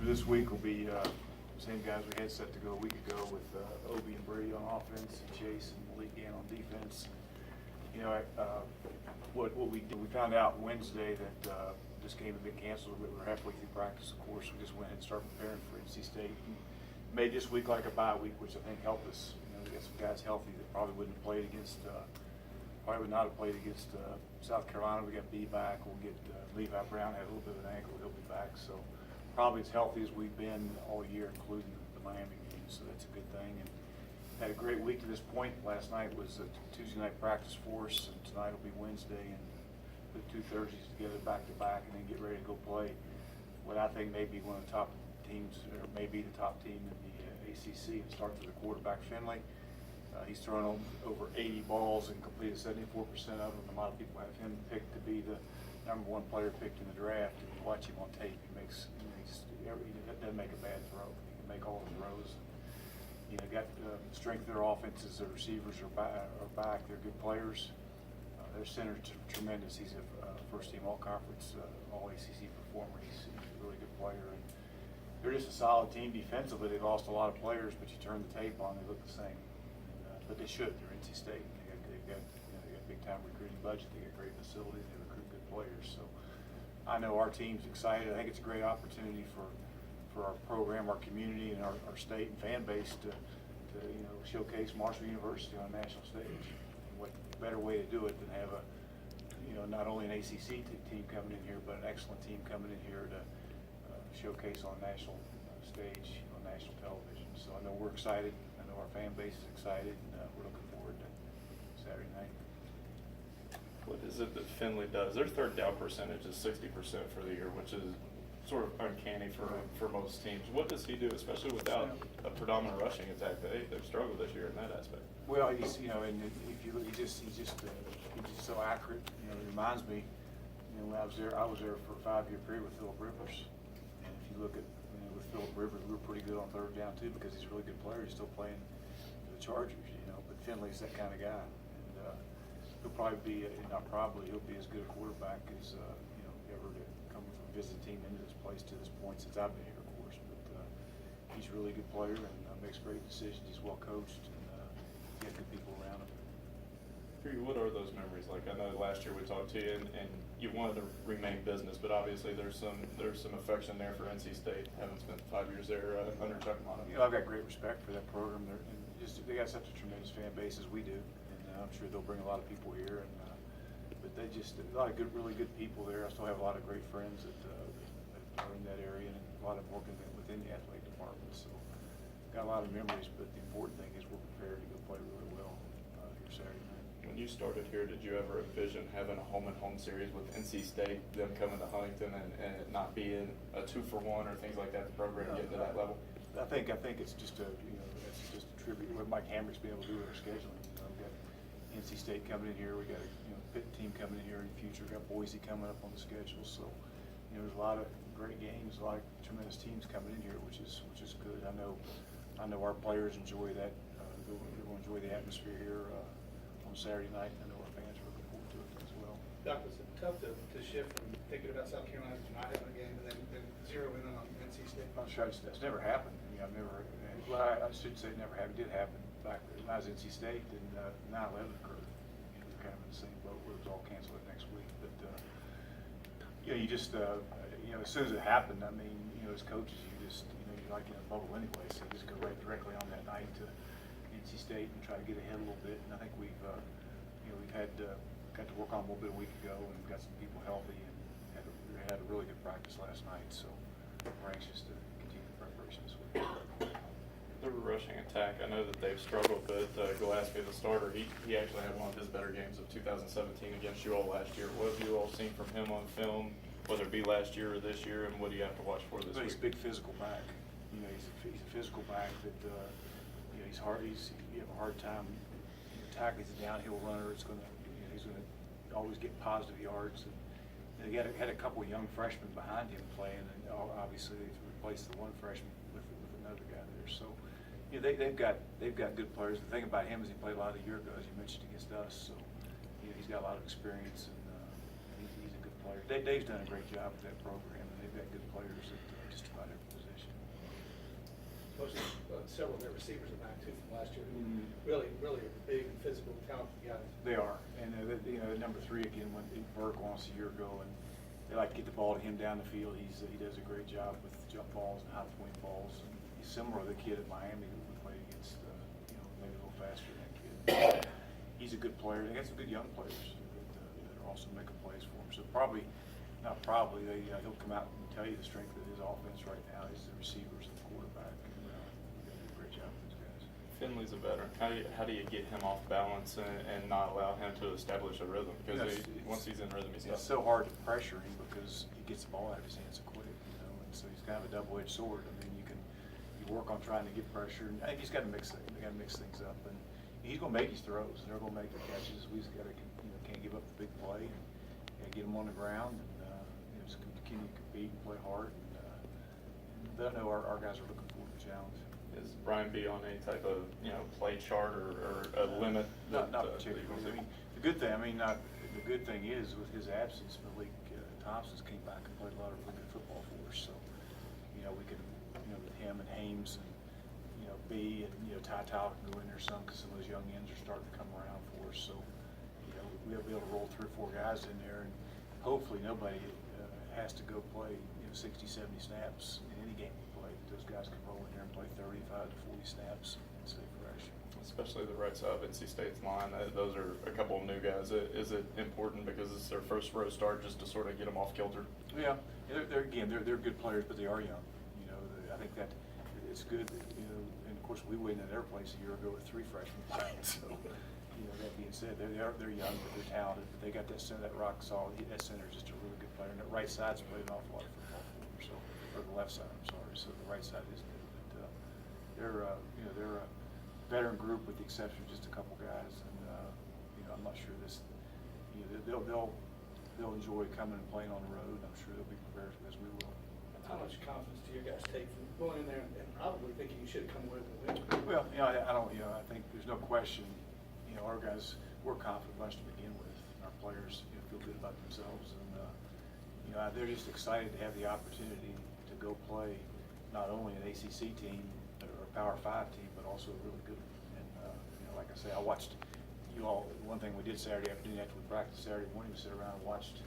this week will be same guys we had set to go a week ago with Obi and Brady on offense, and Chase and Malik Gann on defense. You know, what we did, we found out Wednesday that this game had been canceled. We were halfway through practice, of course. We just went ahead and started preparing for NC State. And made this week like a bye week, which I think helped us. You know, we got some guys healthy that probably wouldn't have played against, probably would not have played against South Carolina. We got B back. We'll get Levi Brown had a little bit of an ankle. He'll be back. So probably as healthy as we've been all year, including the Miami game. So that's a good thing. And had a great week to this point. Last night was a Tuesday night practice for us, and tonight will be Wednesday, and put 2 Thursdays together back to back, and then get ready to go play what I think may be one of the top teams, or maybe the top team in the ACC. It starts with the quarterback, Finley. He's thrown over 80 balls and completed 74% of them. A lot of people have him picked to be the #1 player picked in the draft. And you watch him on tape, he doesn't make a bad throw. He can make all the throws. You know, got strength of their offenses. Their receivers are back. They're good players. Their center's tremendous. He's a first-team all-conference, all-ACC performer. He's a really good player. And they're just a solid team defensively. They've lost a lot of players, but you turn the tape on, they look the same. But they should. They're NC State. They've got big-time recruiting budget. They got great facilities. They recruit good players. So I know our team's excited. I think it's a great opportunity for our program, our community, and our state and fan base to showcase Marshall University on a national stage. And what better way to do it than have not only an ACC team coming in here, but an excellent team coming in here to showcase on a national stage, on national television. So I know we're excited. I know our fan base is excited, and we're looking forward to Saturday night. What is it that Finley does? Their third down percentage is 60% for the year, which is sort of uncanny for most teams. What does he do, especially without a predominant rushing attack? They've struggled this year in that aspect. Well, he's and if you look, he's just so accurate. You know, it reminds me, when I was there for a 5-year period with Phillip Rivers. And if you look at with Phillip Rivers, we were pretty good on third down too, because he's a really good player. He's still playing for the Chargers, but Finley's that kind of guy. And he'll probably be, he'll be as good a quarterback as ever to come from a visiting team into this place to this point since I've been here, of course. But he's a really good player and makes great decisions. He's well coached, and he had good people around him. For you, what are those memories like? I know last year we talked to you, and you wanted to remain business, but obviously there's some affection there for NC State. Having spent 5 years there under Chuck Monaghan. I've got great respect for that program. They got such a tremendous fan base as we do, and I'm sure they'll bring a lot of people here. And but they just a lot of really good people there. I still have a lot of great friends that are in that area, and a lot of them working within the athletic department. So got a lot of memories. But the important thing is we're prepared to go play really well here Saturday night. When you started here, did you ever envision having a home-and-home series with NC State, them coming to Huntington, and it not being a 2-for-1 or things like that? The program getting to that level. I think it's just it's just a tribute to what Mike Hamrick's been able to do with our scheduling. We've got NC State coming in here. We got a Pitt team coming in here in the future. We got Boise coming up on the schedule. So there's a lot of great games, a lot of tremendous teams coming in here, which is good. I know our players enjoy that. They'll enjoy the atmosphere here on Saturday night. I know our fans are looking forward to it as well. Doc, was it tough to shift from thinking about South Carolina to not having a game and then zero in on NC State? I'm sure that's never happened. I've never. Well, I should say never happened. It did happen back when I was at NC State, and 9/11 occurred. We're kind of in the same boat where it was all canceled the next week. But you just as soon as it happened, as coaches, you're like in a bubble anyway. So you just go right directly on that night to NC State and try to get ahead a little bit. And I think we've got to work on a little bit a week ago, and we've got some people healthy, and had a really good practice last night. So we're anxious to continue the preparation this week. The rushing attack, I know that they've struggled, but Gillespie, the starter, he actually had one of his better games of 2017 against you all last year. What have you all seen from him on film, whether it be last year or this year, and what do you have to watch for this week? He's a big physical back. He's a physical back that he's hard. You have a hard time tackling. He's a downhill runner. He's going to always get positive yards. And they had a couple of young freshmen behind him playing, and obviously they've replaced the one freshman with another guy there. So they've got good players. The thing about him is he played a lot of year ago, as you mentioned, against us. So he's got a lot of experience, and he's a good player. Dave's done a great job with that program, and they've got good players at just about every position. several of their receivers are back too from last year. Mhm. Really are big, physical, talented guys. They are, and number 3 again, when Burke lost a year ago, and they like to get the ball to him down the field. He does a great job with jump balls and high point balls. And he's similar to the kid at Miami who we played against, maybe a little faster than that kid. He's a good player. They got some good young players that are also making plays for him. So he'll come out and tell you the strength of his offense right now is the receivers and the quarterback. And, they do a great job with those guys. Finley's a veteran. How do you get him off balance and not allow him to establish a rhythm? Because once he's in rhythm, he's It's so hard to pressure him because he gets the ball out of his hands so quick, and so he's kind of a double-edged sword. I mean, you work on trying to get pressure, and I think he's got to mix things up, and he's going to make his throws, and they're going to make the catches. We just got to, can't give up the big play, and get him on the ground, and just continue to compete and play hard. And I know our guys are looking forward to the challenge. Is Brian B on any type of play chart or a limit? Not particularly. I mean, the good thing is with his absence, Malik Thompson's came back and played a lot of really good football for us. So, we can, with him and Hames and B and Ty Tyler can go in there some because some of those young ends are starting to come around for us. So, we'll be able to roll 3 or 4 guys in there, and hopefully nobody has to go play 60, 70 snaps in any game we play. Those guys can roll in there and play 35 to 40 snaps and stay fresh. Especially the right side of NC State's line. Those are a couple of new guys. Is it important because it's their first row start just to sort of get them off kilter? Yeah, they're good players, but they are young. I think that it's good. And of course we went in their place a year ago with 3 freshmen playing. So, that being said, they're young, but they're talented. But they got that center, that rock solid. That center is just a really good player. And that right side's played an awful lot of football for them. So, or the left side, I'm sorry. So the right side is good. But they're a veteran group with the exception of just a couple guys. And I'm not sure they'll enjoy coming and playing on the road. I'm sure they'll be prepared as we will. How much confidence do you guys take from going in there and probably thinking you should come away with a win? Well, I think there's no question. Our guys, we're a confident bunch to begin with. Our players feel good about themselves, and they're just excited to have the opportunity to go play not only an ACC team or a Power 5 team, but also a really good one. And like I say, I watched you all. One thing we did Saturday afternoon after we practiced Saturday morning, we sit around and watched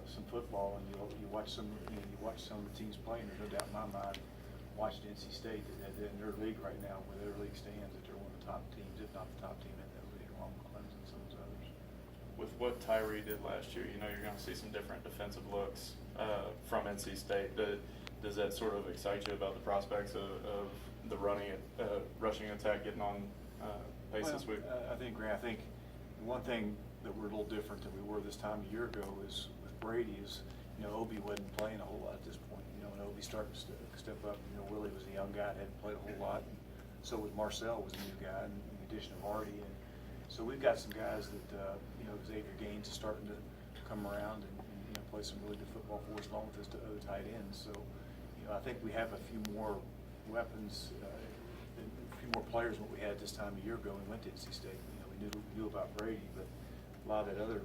some football, and you watch some of the teams playing. There's no doubt in my mind. Watched NC State in their league right now, where their league stands, that they're one of the top teams, if not the top team in that league, along with Clemson and some of those others. With what Tyree did last year, you're going to see some different defensive looks from NC State. Does that sort of excite you about the prospects of the rushing attack getting on pace this week? I think one thing that we're a little different than we were this time a year ago is with Brady is, Obi wasn't playing a whole lot at this point. And Obi starting to step up. Willie was a young guy that hadn't played a whole lot. And so was Marcel was a new guy, in addition to Hardy. And so we've got some guys that, Xavier Gaines is starting to come around and play some really good football for us, along with his other tight ends. So, I think we have a few more weapons, a few more players than what we had this time a year ago when we went to NC State. We knew about Brady, but a lot of that other,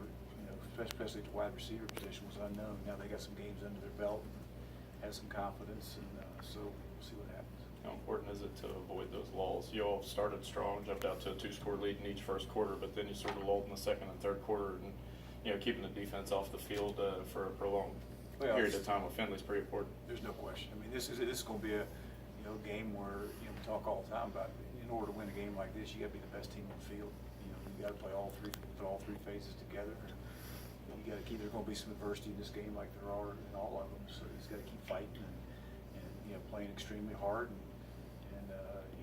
especially at the wide receiver position, was unknown. Now they got some games under their belt and have some confidence, and so we'll see what happens. How important is it to avoid those lulls? You all started strong, jumped out to a 2-score lead in each first quarter, but then you sort of lulled in the second and third quarter, and keeping the defense off the field for a prolonged period of time with Finley's pretty important. There's no question. I mean, this is going to be a game where we talk all the time about. In order to win a game like this, you got to be the best team on the field. You got to play put all three phases together. You got to keep. There's going to be some adversity in this game, like there are in all of them. So you just got to keep fighting and playing extremely hard. And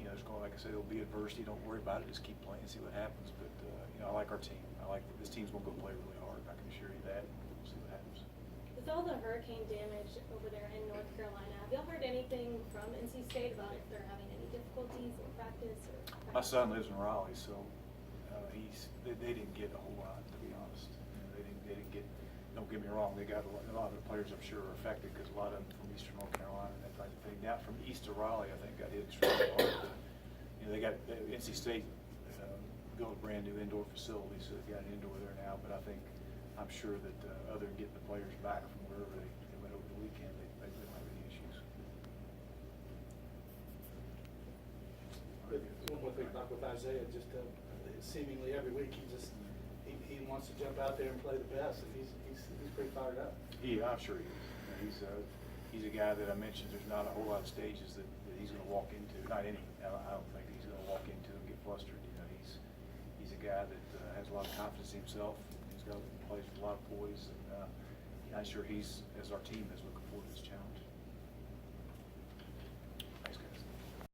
there's going, like I said, there'll be adversity. Don't worry about it. Just keep playing, see what happens. But I like our team. I like this team's going to go play really hard. I can assure you that. We'll see what happens. With all the hurricane damage over there in North Carolina, have y'all heard anything from NC State about if they're having any difficulties in practice? My son lives in Raleigh, so they didn't get a whole lot, to be honest. They didn't get. Don't get me wrong, they got a lot of the players I'm sure are affected because a lot of them from Eastern North Carolina and that type of thing. Now from east to Raleigh, I think got hit extremely hard. But, they got NC State built a brand new indoor facility, so they've got an indoor there now. But I'm sure that other than getting the players back from wherever they went over the weekend, they don't have any issues. talk with Isaiah, just seemingly every week, he wants to jump out there and play the best, and he's pretty fired up. I'm sure he is. You know, he's a guy that I mentioned, there's not a whole lot of stages that he's gonna walk into, not any, I don't think he's gonna walk into and get flustered. You know, he's a guy that has a lot of confidence in himself. Plays with a lot of poise, and I'm sure he's, as our team is, looking forward to this challenge.